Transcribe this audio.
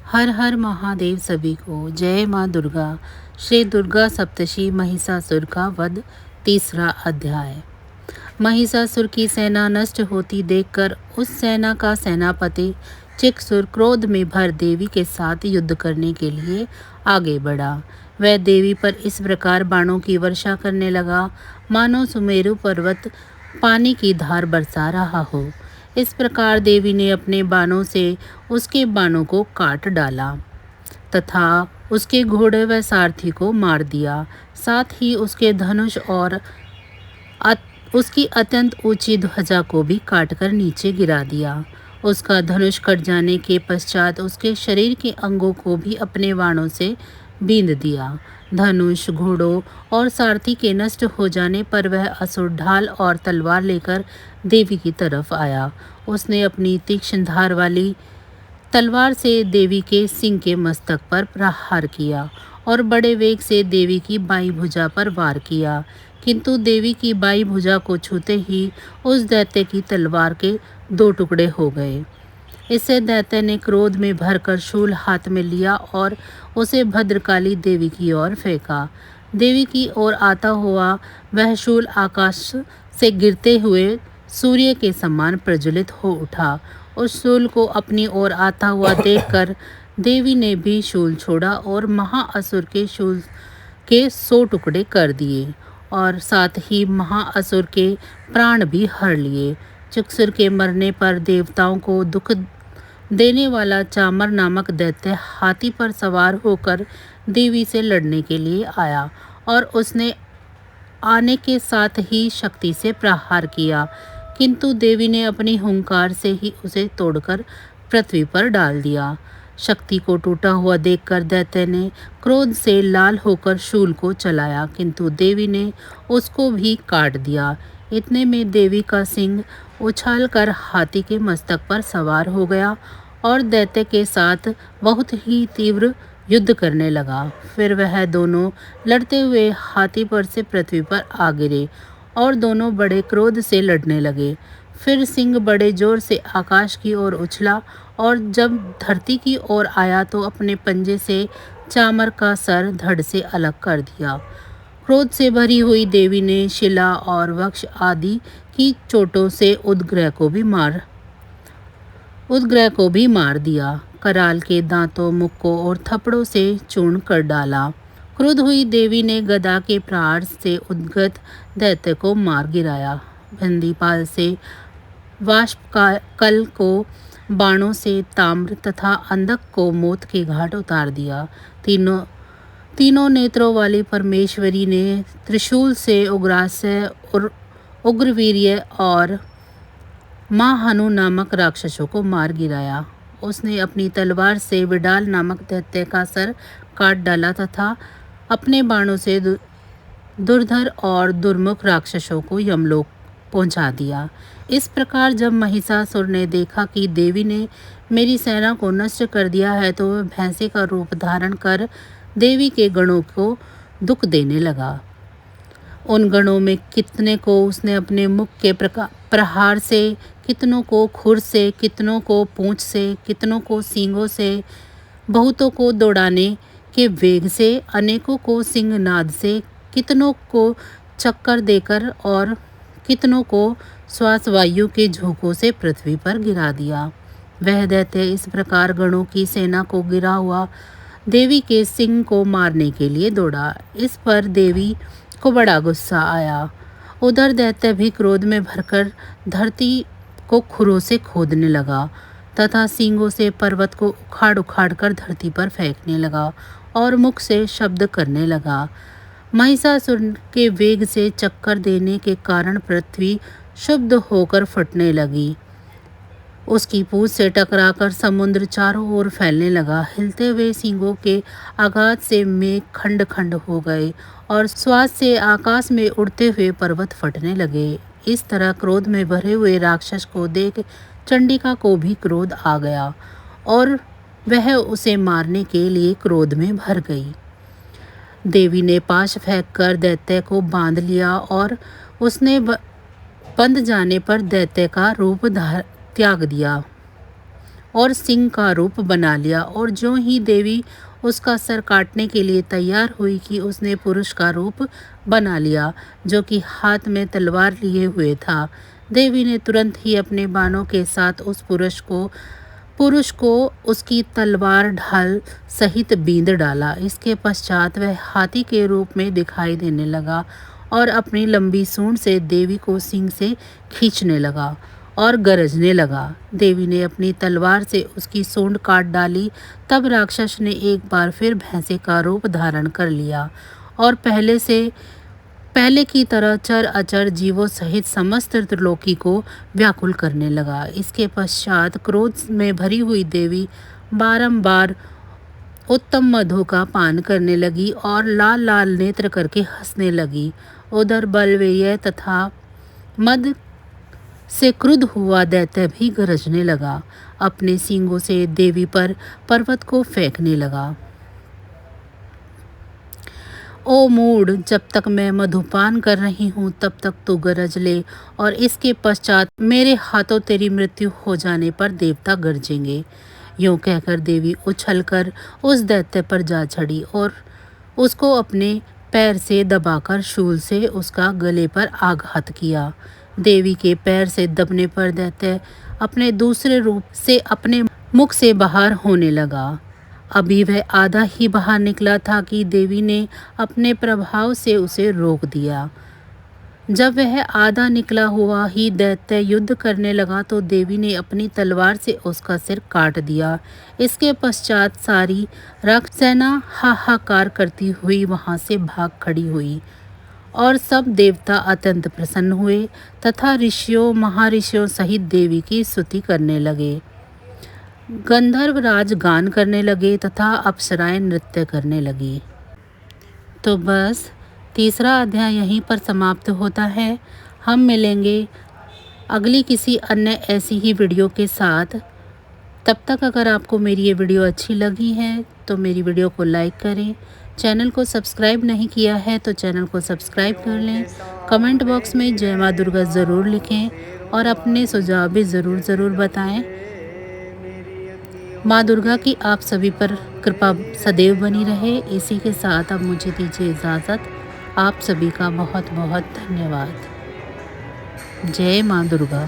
हर हर महादेव सभी को। जय माँ दुर्गा। श्री दुर्गा सप्तशी महिषासुर का वध। तीसरा अध्याय। महिषासुर की सेना नष्ट होती देखकर उस सेना का सेनापति चिक्सुर क्रोध में भर देवी के साथ युद्ध करने के लिए आगे बढ़ा। वह देवी पर इस प्रकार बाणों की वर्षा करने लगा मानो सुमेरु पर्वत पानी की धार बरसा रहा हो। इस प्रकार देवी ने अपने बाणों से उसके बाणों को काट डाला तथा उसके घोड़े व सारथी को मार दिया। साथ ही उसके धनुष और उसकी अत्यंत ऊंची ध्वजा को भी काटकर नीचे गिरा दिया। उसका धनुष कट जाने के पश्चात उसके शरीर के अंगों को भी अपने बाणों से बींध दिया। धनुष, घोड़ों और सारथी के नष्ट हो जाने पर वह असुर ढाल और तलवार लेकर देवी की तरफ आया। उसने अपनी तीक्ष्ण धार वाली तलवार से देवी के सिंह के मस्तक पर प्रहार किया और बड़े वेग से देवी की बाईं भुजा पर वार किया, किंतु देवी की बाईं भुजा को छूते ही उस दैत्य की तलवार के 2 टुकड़े हो गए। इससे दैत्य ने क्रोध में भरकर शूल हाथ में लिया और उसे भद्रकाली देवी की ओर फेंका। देवी की ओर आता हुआ वह शूल आकाश से गिरते हुए सूर्य के समान प्रज्वलित हो उठा। उस शूल को अपनी ओर आता हुआ देखकर देवी ने भी शूल छोड़ा और महाअसुर के शूल के 100 टुकड़े कर दिए और साथ ही महाअसुर के प्राण भी हर लिए। चिक्सुर के मरने पर देवताओं को दुख देने वाला चामर नामक दैत्य हाथी पर सवार होकर देवी से लड़ने के लिए आया और उसने आने के साथ ही शक्ति से प्रहार किया, किंतु देवी ने अपनी हुंकार से ही उसे तोड़कर पृथ्वी पर डाल दिया। शक्ति को टूटा हुआ देखकर दैत्य ने क्रोध से लाल होकर शूल को चलाया, किंतु देवी ने उसको भी काट दिया। इतने में देवी का सिंह उछालकर हाथी के मस्तक पर सवार हो गया और दैत्य के साथ बहुत ही तीव्र युद्ध करने लगा। फिर वह दोनों लड़ते हुए हाथी पर से पृथ्वी पर आ गिरे और दोनों बड़े क्रोध से लड़ने लगे। फिर सिंह बड़े जोर से आकाश की ओर उछला और जब धरती की ओर आया तो अपने पंजे से चामर का सर धड़ से अलग कर दिया। क्रोध से भरी हुई देवी ने शिला और वृक्ष आदि की चोटों से उदग्रह को भी मार दिया। कराल के दांतों, मुक्कों और थप्पड़ों से चूर्ण कर डाला। क्रुद्ध हुई देवी ने गदा के प्रहार से उद्गत दैत्य को मार गिराया। बंदीपाल से वाष्पकल को बाणों से ताम्र तथा अंधक को मौत के घाट उतार दिया। तीनों नेत्रों वाली परमेश्वरी ने त्रिशूल से उग्रास्य, उग्रवीर्य और महाहनु नामक राक्षसों को मार गिराया। उसने अपनी तलवार से विडाल नामक दैत्य का सर काट डाला तथा अपने बाणों से दुर्धर और दुर्मुख राक्षसों को यमलोक पहुंचा दिया। इस प्रकार जब महिषासुर ने देखा कि देवी ने मेरी सेना को नष्ट कर दिया है तो वह भैंसे का रूप धारण कर देवी के गणों को दुख देने लगा। उन गणों में कितने को उसने अपने मुख के प्रहार से, कितनों को खुर से, कितनों को पूंछ से, कितनों को सींगों से, बहुतों को दौड़ाने के वेग से, अनेकों को सिंहनाद से, कितनों को चक्कर देकर और कितनों को श्वास वायु के झोंकों से पृथ्वी पर गिरा दिया। वह दैत्य इस प्रकार गणों की सेना को गिरा हुआ देवी के सिंह को मारने के लिए दौड़ा। इस पर देवी को बड़ा गुस्सा आया। उधर दैत्य भी क्रोध में भरकर धरती को खुरों से खोदने लगा तथा सींगों से पर्वत को उखाड़ उखाड़ कर धरती पर फेंकने लगा और मुख से शब्द करने लगा। महिषासुर के वेग से चक्कर देने के कारण पृथ्वी शुद्ध होकर फटने लगी। उसकी पूंछ से टकराकर समुद्र चारों ओर फैलने लगा। हिलते हुए सींगों के आघात से मेघ खंड खंड हो गए और श्वास से आकाश में उड़ते हुए पर्वत फटने लगे। इस तरह क्रोध में भरे हुए राक्षस को देख चंडिका को भी क्रोध आ गया और वह उसे मारने के लिए क्रोध में भर गई। देवी ने पाश फेंककर दैत्य को बांध लिया और उसने बंध जाने पर दैत्य का रूप त्याग दिया और सिंह का रूप बना लिया। और जो ही देवी उसका सर काटने के लिए तैयार हुई कि उसने पुरुष का रूप बना लिया, जो कि हाथ में तलवार लिए हुए था। देवी ने तुरंत ही अपने बाणों के साथ उस पुरुष को उसकी तलवार ढाल सहित बींध डाला। इसके पश्चात वह हाथी के रूप में दिखाई देने लगा और अपनी लंबी सूंड से देवी को सिंह से खींचने लगा और गरजने लगा। देवी ने अपनी तलवार से उसकी सूंड काट डाली। तब राक्षस ने एक बार फिर भैंसे का रूप धारण कर लिया और पहले की तरह चर अचर जीवों सहित समस्त त्रिलोकी को व्याकुल करने लगा। इसके पश्चात क्रोध में भरी हुई देवी बारंबार उत्तम मधु का पान करने लगी और लाल लाल नेत्र करके हंसने लगी। उधर बलवेय तथा मद से क्रुद्ध हुआ दैत्य भी गरजने लगा। अपने सींगों से देवी पर पर्वत को फेंकने लगा। ओ मूढ़, जब तक मैं मधुपान कर रही हूँ तब तक तू गरज ले, और इसके पश्चात मेरे हाथों तेरी मृत्यु हो जाने पर देवता गरजेंगे। यूं कहकर देवी उछलकर उस दैत्य पर जा चढ़ी और उसको अपने पैर से दबाकर शूल से उसका गले पर आघात किया। देवी के पैर से दबने पर दैत्य अपने दूसरे रूप से अपने मुख से बाहर होने लगा। अभी वह आधा ही बाहर निकला था कि देवी ने अपने प्रभाव से उसे रोक दिया। जब वह आधा निकला हुआ ही दैत्य युद्ध करने लगा तो देवी ने अपनी तलवार से उसका सिर काट दिया। इसके पश्चात सारी राक्षसेना हाहाकार करती हुई वहां से भाग खड़ी हुई और सब देवता अत्यंत प्रसन्न हुए तथा ऋषियों महर्षियों सहित देवी की स्तुति करने लगे। गंधर्व राज गान करने लगे तथा अप्सराएं नृत्य करने लगी। तो बस तीसरा अध्याय यहीं पर समाप्त होता है। हम मिलेंगे अगली किसी अन्य ऐसी ही वीडियो के साथ। तब तक अगर आपको मेरी ये वीडियो अच्छी लगी है तो मेरी वीडियो को लाइक करें। चैनल को सब्सक्राइब नहीं किया है तो चैनल को सब्सक्राइब कर लें। कमेंट बॉक्स में जय माँ दुर्गा ज़रूर लिखें और अपने सुझाव भी ज़रूर बताएं। माँ दुर्गा की आप सभी पर कृपा सदैव बनी रहे। इसी के साथ अब मुझे दीजिए इजाज़त। आप सभी का बहुत बहुत धन्यवाद। जय माँ दुर्गा।